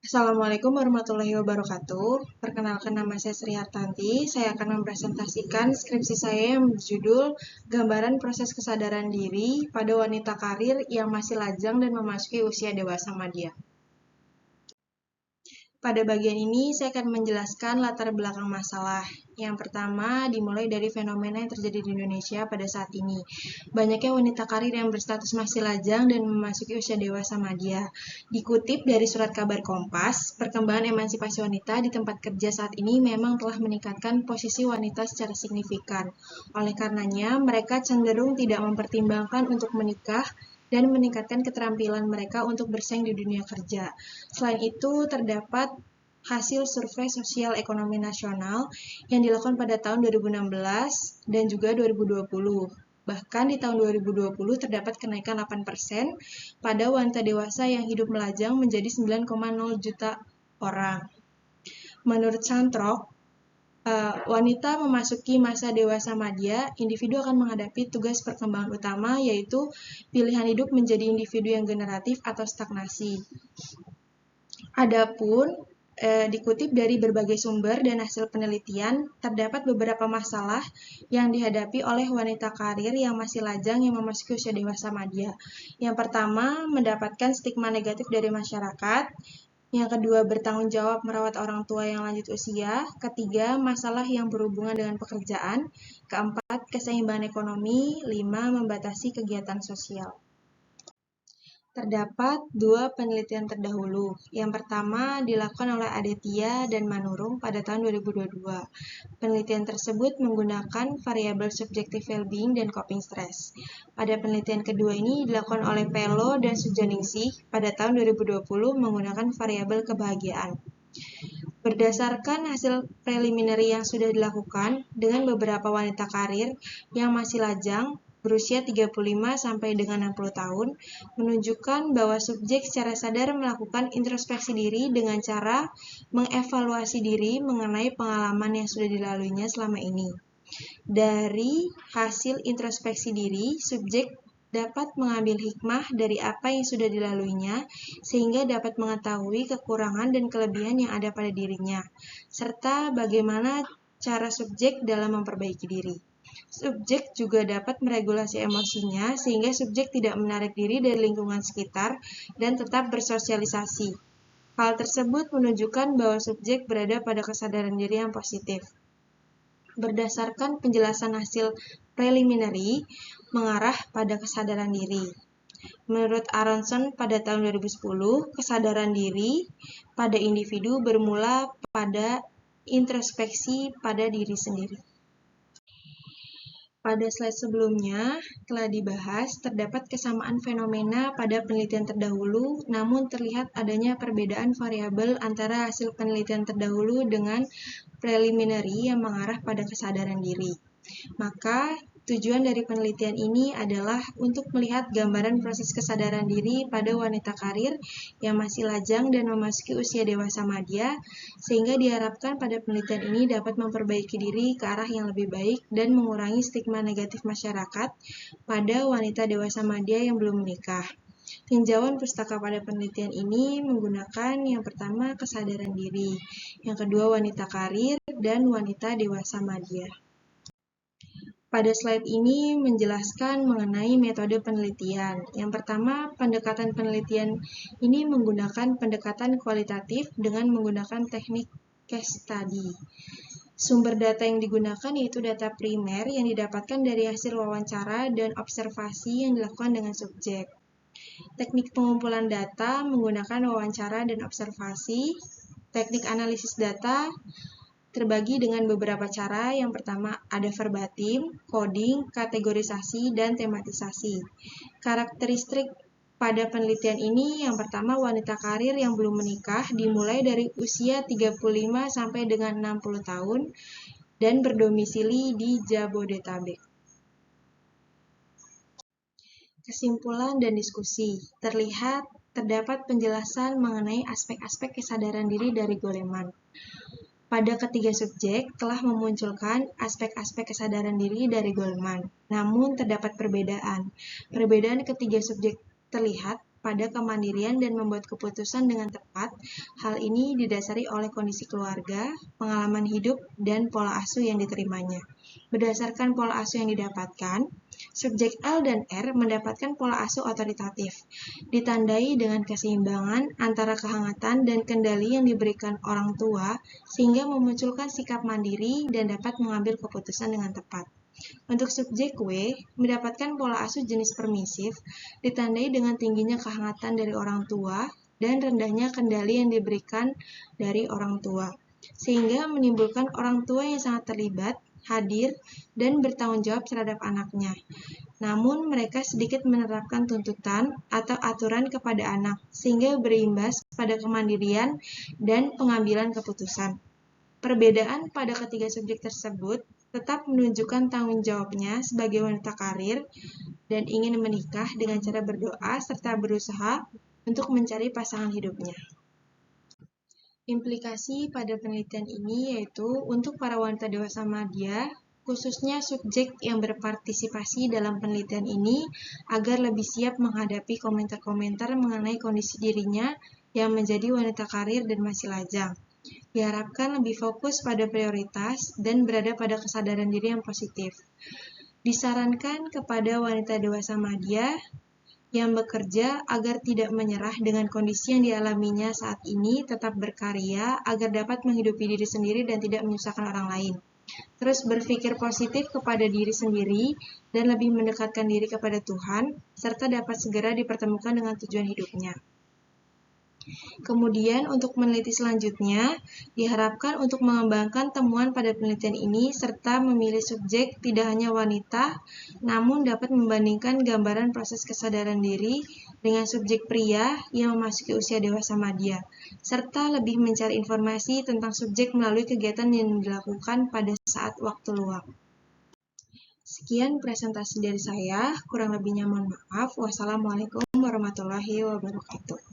Assalamualaikum warahmatullahi wabarakatuh. Perkenalkan, nama saya Sri Hartanti. Saya akan mempresentasikan skripsi saya yang berjudul Gambaran Proses Kesadaran Diri pada Wanita Karir yang Masih Lajang dan Memasuki Usia Dewasa Madya. Pada bagian ini, saya akan menjelaskan latar belakang masalah. Yang pertama, dimulai dari fenomena yang terjadi di Indonesia pada saat ini. Banyaknya wanita karir yang berstatus masih lajang dan memasuki usia dewasa madya. Dikutip dari surat kabar Kompas, perkembangan emansipasi wanita di tempat kerja saat ini memang telah meningkatkan posisi wanita secara signifikan. Oleh karenanya, mereka cenderung tidak mempertimbangkan untuk menikah dan meningkatkan keterampilan mereka untuk bersaing di dunia kerja. Selain itu, terdapat hasil survei sosial ekonomi nasional yang dilakukan pada tahun 2016 dan juga 2020. Bahkan di tahun 2020 terdapat kenaikan 8% pada wanita dewasa yang hidup melajang menjadi 9,0 juta orang. Menurut Santrok, wanita memasuki masa dewasa madya, individu akan menghadapi tugas perkembangan utama, yaitu pilihan hidup menjadi individu yang generatif atau stagnasi. Adapun dikutip dari berbagai sumber dan hasil penelitian, terdapat beberapa masalah yang dihadapi oleh wanita karir yang masih lajang yang memasuki usia dewasa madya. Yang pertama, mendapatkan stigma negatif dari masyarakat. Yang kedua, bertanggung jawab merawat orang tua yang lanjut usia. Ketiga, masalah yang berhubungan dengan pekerjaan. Keempat, keseimbangan ekonomi. 5, membatasi kegiatan sosial. Terdapat dua penelitian terdahulu. Yang pertama dilakukan oleh Aditya dan Manurung pada tahun 2022. Penelitian tersebut menggunakan variabel subjektif well-being dan coping stress. Pada penelitian kedua ini dilakukan oleh Pelo dan Sujaningsih pada tahun 2020 menggunakan variabel kebahagiaan. Berdasarkan hasil preliminary yang sudah dilakukan dengan beberapa wanita karir yang masih lajang, berusia 35 sampai dengan 60 tahun, menunjukkan bahwa subjek secara sadar melakukan introspeksi diri dengan cara mengevaluasi diri mengenai pengalaman yang sudah dilaluinya selama ini. Dari hasil introspeksi diri, subjek dapat mengambil hikmah dari apa yang sudah dilaluinya, sehingga dapat mengetahui kekurangan dan kelebihan yang ada pada dirinya, serta bagaimana cara subjek dalam memperbaiki diri. Subjek juga dapat meregulasi emosinya, sehingga subjek tidak menarik diri dari lingkungan sekitar dan tetap bersosialisasi. Hal tersebut menunjukkan bahwa subjek berada pada kesadaran diri yang positif. Berdasarkan penjelasan hasil preliminary mengarah pada kesadaran diri. Menurut Aronson pada tahun 2010, kesadaran diri pada individu bermula pada introspeksi pada diri sendiri. Pada slide sebelumnya telah dibahas terdapat kesamaan fenomena pada penelitian terdahulu, namun terlihat adanya perbedaan variabel antara hasil penelitian terdahulu dengan preliminary yang mengarah pada kesadaran diri. Maka, tujuan dari penelitian ini adalah untuk melihat gambaran proses kesadaran diri pada wanita karir yang masih lajang dan memasuki usia dewasa madya, sehingga diharapkan pada penelitian ini dapat memperbaiki diri ke arah yang lebih baik dan mengurangi stigma negatif masyarakat pada wanita dewasa madya yang belum menikah. Tinjauan pustaka pada penelitian ini menggunakan yang pertama kesadaran diri, yang kedua wanita karir, dan wanita dewasa madya. Pada slide ini menjelaskan mengenai metode penelitian. Yang pertama, pendekatan penelitian ini menggunakan pendekatan kualitatif dengan menggunakan teknik case study. Sumber data yang digunakan yaitu data primer yang didapatkan dari hasil wawancara dan observasi yang dilakukan dengan subjek. Teknik pengumpulan data menggunakan wawancara dan observasi. Teknik analisis data terbagi dengan beberapa cara. Yang pertama ada verbatim, coding, kategorisasi, dan tematisasi. Karakteristik pada penelitian ini yang pertama wanita karir yang belum menikah dimulai dari usia 35 sampai dengan 60 tahun dan berdomisili di Jabodetabek. Kesimpulan dan diskusi. Terdapat penjelasan mengenai aspek-aspek kesadaran diri dari Goleman. Pada ketiga subjek telah memunculkan aspek-aspek kesadaran diri dari Goleman, namun terdapat perbedaan. Perbedaan ketiga subjek terlihat pada kemandirian dan membuat keputusan dengan tepat. Hal ini didasari oleh kondisi keluarga, pengalaman hidup, dan pola asuh yang diterimanya. Berdasarkan pola asuh yang didapatkan, subjek L dan R mendapatkan pola asuh otoritatif, ditandai dengan keseimbangan antara kehangatan dan kendali yang diberikan orang tua, sehingga memunculkan sikap mandiri dan dapat mengambil keputusan dengan tepat. Untuk subjek W, mendapatkan pola asuh jenis permisif, ditandai dengan tingginya kehangatan dari orang tua dan rendahnya kendali yang diberikan dari orang tua, sehingga menimbulkan orang tua yang sangat terlibat, hadir, dan bertanggung jawab terhadap anaknya. Namun, mereka sedikit menerapkan tuntutan atau aturan kepada anak, sehingga berimbas pada kemandirian dan pengambilan keputusan. Perbedaan pada ketiga subjek tersebut tetap menunjukkan tanggung jawabnya sebagai wanita karir dan ingin menikah dengan cara berdoa serta berusaha untuk mencari pasangan hidupnya. Implikasi pada penelitian ini yaitu untuk para wanita dewasa madya, khususnya subjek yang berpartisipasi dalam penelitian ini agar lebih siap menghadapi komentar-komentar mengenai kondisi dirinya yang menjadi wanita karir dan masih lajang. Diharapkan lebih fokus pada prioritas dan berada pada kesadaran diri yang positif. Disarankan kepada wanita dewasa madya yang bekerja agar tidak menyerah dengan kondisi yang dialaminya saat ini, tetap berkarya agar dapat menghidupi diri sendiri dan tidak menyusahkan orang lain. Terus berpikir positif kepada diri sendiri dan lebih mendekatkan diri kepada Tuhan, serta dapat segera dipertemukan dengan tujuan hidupnya. Kemudian untuk meneliti selanjutnya, diharapkan untuk mengembangkan temuan pada penelitian ini serta memilih subjek tidak hanya wanita, namun dapat membandingkan gambaran proses kesadaran diri dengan subjek pria yang memasuki usia dewasa madya, serta lebih mencari informasi tentang subjek melalui kegiatan yang dilakukan pada saat waktu luang. Sekian presentasi dari saya, kurang lebihnya mohon maaf. Wassalamualaikum warahmatullahi wabarakatuh.